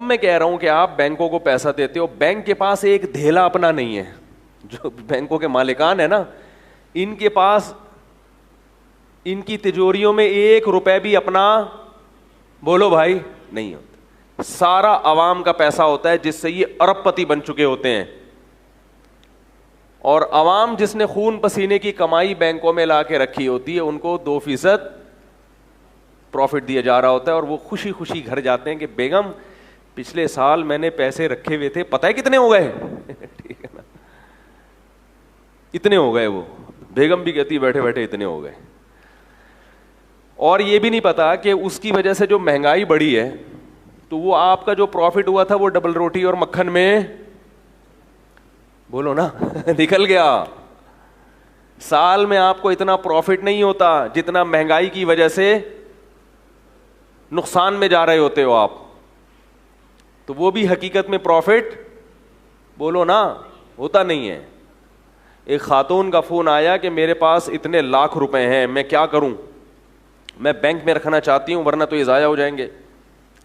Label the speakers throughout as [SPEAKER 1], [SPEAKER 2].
[SPEAKER 1] میں کہہ رہا ہوں کہ آپ بینکوں کو پیسہ دیتے ہو, بینک کے پاس ایک دھیلا اپنا نہیں ہے. جو بینکوں کے مالکان ہیں نا, ان کے پاس ان کی تجوریوں میں 1 روپے بھی اپنا, بولو بھائی, نہیں ہوتا. سارا عوام کا پیسہ ہوتا ہے جس سے یہ ارب پتی بن چکے ہوتے ہیں. اور عوام جس نے خون پسینے کی کمائی بینکوں میں لا کے رکھی ہوتی ہے, ان کو 2% پروفٹ دیا جا رہا ہوتا ہے, اور وہ خوشی خوشی گھر جاتے ہیں کہ بیگم پچھلے سال میں نے پیسے رکھے ہوئے تھے, پتہ ہے کتنے ہو گئے. ٹھیک ہے نا, اتنے ہو گئے. وہ بیگم بھی کہتی بیٹھے بیٹھے اتنے ہو گئے. اور یہ بھی نہیں پتا کہ اس کی وجہ سے جو مہنگائی بڑھی ہے, تو وہ آپ کا جو پروفٹ ہوا تھا وہ ڈبل روٹی اور مکھن میں, بولو نا, نکل گیا. سال میں آپ کو اتنا پروفٹ نہیں ہوتا جتنا مہنگائی کی وجہ سے نقصان میں جا رہے ہوتے ہو آپ. تو وہ بھی حقیقت میں پروفٹ, بولو نا, ہوتا نہیں ہے. ایک خاتون کا فون آیا کہ میرے پاس اتنے لاکھ روپے ہیں, میں کیا کروں, میں بینک میں رکھنا چاہتی ہوں ورنہ تو یہ ضائع ہو جائیں گے.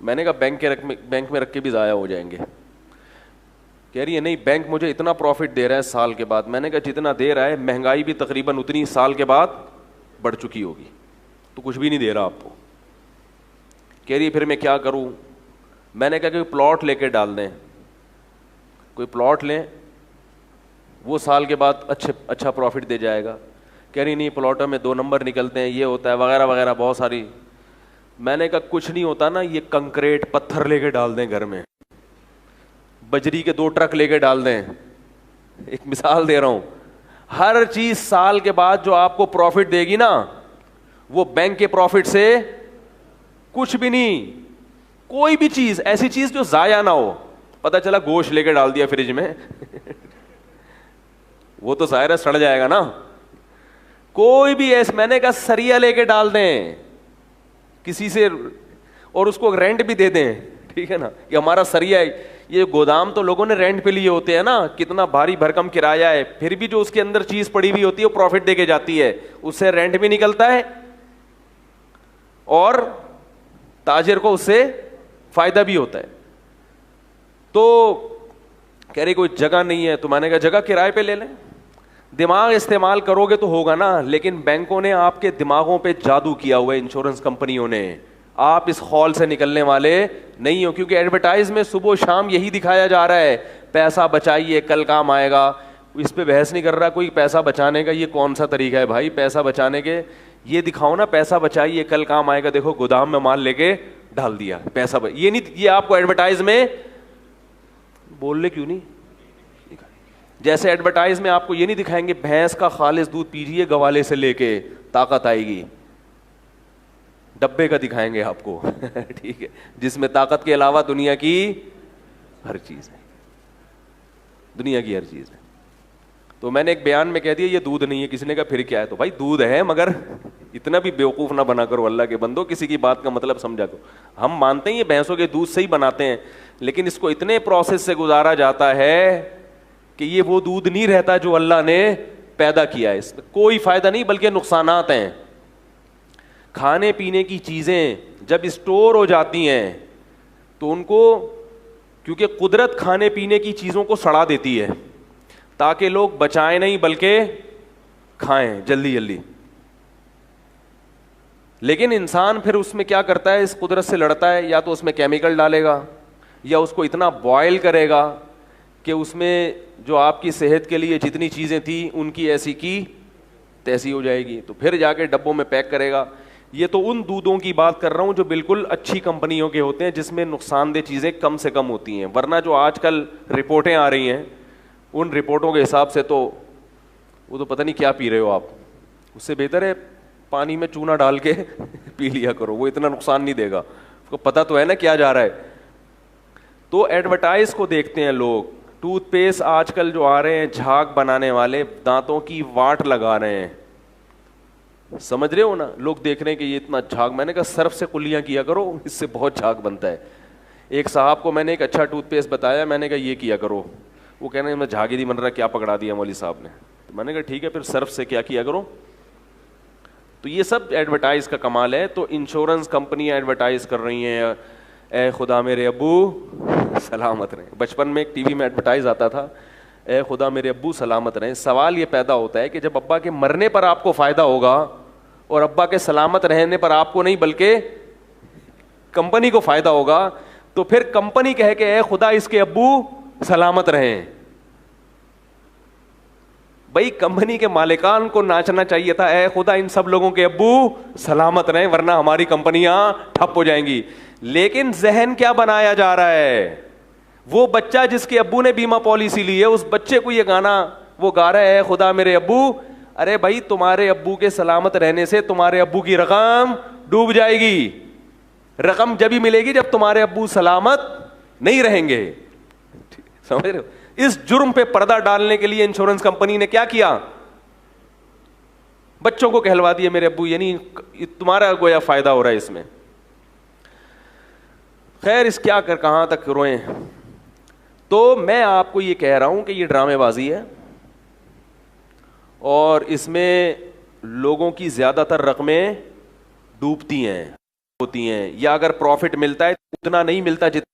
[SPEAKER 1] میں نے کہا بینک میں رکھ کے بھی ضائع ہو جائیں گے. کہہ رہی ہے نہیں, بینک مجھے اتنا پروفٹ دے رہا ہے سال کے بعد. میں نے کہا جتنا دے رہا ہے مہنگائی بھی تقریباً اتنی سال کے بعد بڑھ چکی ہوگی, تو کچھ بھی نہیں دے رہا آپ کو. کہہ رہی ہے پھر میں کیا کروں. میں نے کہا کہ پلاٹ لے کے ڈال دیں, کوئی پلاٹ لیں, وہ سال کے بعد اچھا پروفٹ دے جائے گا. کہہ رہی نہیں, پلاٹوں میں 2 نمبر نکلتے ہیں, یہ ہوتا ہے وغیرہ وغیرہ بہت ساری. میں نے کہا کچھ نہیں ہوتا نا, یہ کنکریٹ پتھر لے کے ڈال دیں گھر میں, بجری کے 2 ٹرک لے کے ڈال دیں. ایک مثال دے رہا ہوں. ہر چیز سال کے بعد جو آپ کو پروفٹ دے گی نا, وہ بینک کے پروفٹ سے کچھ بھی نہیں. کوئی بھی چیز, ایسی چیز جو ضائع نہ ہو. پتہ چلا گوشت لے کے ڈال دیا فریج میں, وہ تو ظاہر ہے سڑ جائے گا نا. کوئی بھی ایسے, میں نے کہا سریا لے کے ڈال دیں کسی سے, اور اس کو رینٹ بھی دے دیں. ٹھیک ہے نا, کہ ہمارا سریا ہے. یہ گودام تو لوگوں نے رینٹ پہ لیے ہوتے ہیں نا, کتنا بھاری بھرکم کرایہ ہے, پھر بھی جو اس کے اندر چیز پڑی ہوئی ہوتی ہے وہ پروفٹ دے کے جاتی ہے, اس سے رینٹ بھی نکلتا ہے اور تاجر کو اس سے فائدہ بھی ہوتا ہے. تو کہہ رہی کوئی جگہ نہیں ہے, تو میں نے کہا جگہ کرائے پہ لے لیں. دماغ استعمال کرو گے تو ہوگا نا, لیکن بینکوں نے آپ کے دماغوں پہ جادو کیا ہوا ہے, انشورنس کمپنیوں نے. آپ اس خول سے نکلنے والے نہیں ہو, کیونکہ ایڈورٹائز میں صبح و شام یہی دکھایا جا رہا ہے, پیسہ بچائیے کل کام آئے گا. اس پہ بحث نہیں کر رہا کوئی پیسہ بچانے کا یہ کون سا طریقہ ہے بھائی. پیسہ بچانے کے یہ دکھاؤ نا, پیسہ بچائیے کل کام آئے گا, دیکھو گودام میں مال لے کے ڈال دیا پیسہ یہ نہیں, یہ آپ کو ایڈورٹائز میں بول لے کیوں نہیں. جیسے ایڈورٹائز میں آپ کو یہ نہیں دکھائیں گے بھینس کا خالص دودھ پیجیے گوالے سے لے کے طاقت آئے گی, ڈبے کا دکھائیں گے آپ کو. ٹھیک ہے, جس میں طاقت کے علاوہ دنیا کی ہر چیز ہے, دنیا کی ہر چیز ہے. تو میں نے ایک بیان میں کہہ دیا یہ دودھ نہیں ہے. کسی نے کہا پھر کیا ہے, تو بھائی دودھ ہے, مگر اتنا بھی بیوقوف نہ بنا کرو اللہ کے بندو, کسی کی بات کا مطلب سمجھا کرو. ہم مانتے ہیں یہ بھینسوں کے دودھ سے ہی بناتے ہیں, لیکن اس کو اتنے پروسیس سے گزارا جاتا ہے کہ یہ وہ دودھ نہیں رہتا جو اللہ نے پیدا کیا ہے. اس میں کوئی فائدہ نہیں بلکہ نقصانات ہیں. کھانے پینے کی چیزیں جب اسٹور ہو جاتی ہیں تو ان کو, کیونکہ قدرت کھانے پینے کی چیزوں کو سڑا دیتی ہے تاکہ لوگ بچائیں نہیں بلکہ کھائیں جلدی جلدی. لیکن انسان پھر اس میں کیا کرتا ہے, اس قدرت سے لڑتا ہے, یا تو اس میں کیمیکل ڈالے گا یا اس کو اتنا بوائل کرے گا کہ اس میں جو آپ کی صحت کے لیے جتنی چیزیں تھیں ان کی ایسی کی تیسی ہو جائے گی, تو پھر جا کے ڈبوں میں پیک کرے گا. یہ تو ان دودھوں کی بات کر رہا ہوں جو بالکل اچھی کمپنیوں کے ہوتے ہیں, جس میں نقصان دہ چیزیں کم سے کم ہوتی ہیں. ورنہ جو آج کل رپورٹیں آ رہی ہیں, ان رپورٹوں کے حساب سے تو وہ تو پتہ نہیں کیا پی رہے ہو آپ. اس سے بہتر ہے پانی میں چونا ڈال کے پی لیا کرو, وہ اتنا نقصان نہیں دے گا. اس کو پتہ تو ہے نا کیا جا رہا ہے. تو ایڈورٹائز کو دیکھتے ہیں لوگ. ٹوتھ پیسٹ آج کل جو آ رہے ہیں جھاگ بنانے والے, دانتوں کی واٹ لگا رہے ہیں, سمجھ رہے ہو نا. لوگ دیکھ رہے ہیں کہ یہ اتنا جھاگ, میں نے کہا صرف سے کلیاں کیا کرو, اس سے بہت جھاگ بنتا ہے. ایک صاحب کو میں نے ایک اچھا ٹوتھ پیسٹ بتایا, میں نے کہا یہ کیا کرو. وہ کہہ رہے ہیں میں جھاگ ہی نہیں بن رہا, کیا پکڑا دیا مولوی صاحب نے. تو میں نے کہا ٹھیک ہے پھر صرف سے کیا کرو. تو یہ سب ایڈورٹائز کا کمال ہے. تو انشورنس کمپنیاں ایڈورٹائز کر رہی ہیں, اے خدا میرے ابو سلامت رہیں. بچپن میں ایک ٹی وی میں ایڈورٹائز آتا تھا, اے خدا میرے ابو سلامت رہیں. سوال یہ پیدا ہوتا ہے کہ جب ابا کے مرنے پر آپ کو فائدہ ہوگا اور ابا کے سلامت رہنے پر آپ کو نہیں بلکہ کمپنی کو فائدہ ہوگا, تو پھر کمپنی کہے کہ اے خدا اس کے ابو سلامت رہیں. بھائی کمپنی کے مالکان کو ناچنا چاہیے تھا, اے خدا ان سب لوگوں کے ابو سلامت رہیں ورنہ ہماری کمپنیاں ٹھپ ہو جائیں گی. لیکن ذہن کیا بنایا جا رہا ہے, وہ بچہ جس کے ابو نے بیمہ پالیسی لی ہے اس بچے کو یہ گانا وہ گا رہا ہے, اے خدا میرے ابو. ارے بھائی تمہارے ابو کے سلامت رہنے سے تمہارے ابو کی رقم ڈوب جائے گی. رقم جب ہی ملے گی جب تمہارے ابو سلامت نہیں رہیں گے. سمجھ رہے ہو؟ اس جرم پہ پردہ ڈالنے کے لیے انشورنس کمپنی نے کیا کیا, بچوں کو کہلوا دیا میرے ابو, یعنی تمہارا گویا فائدہ ہو رہا ہے اس میں. خیر اس کیا کر کہاں تک روئیں. تو میں آپ کو یہ کہہ رہا ہوں کہ یہ ڈرامے بازی ہے اور اس میں لوگوں کی زیادہ تر رقمیں ڈوبتی ہیں ہوتی ہیں, یا اگر پروفٹ ملتا ہے اتنا نہیں ملتا جتنا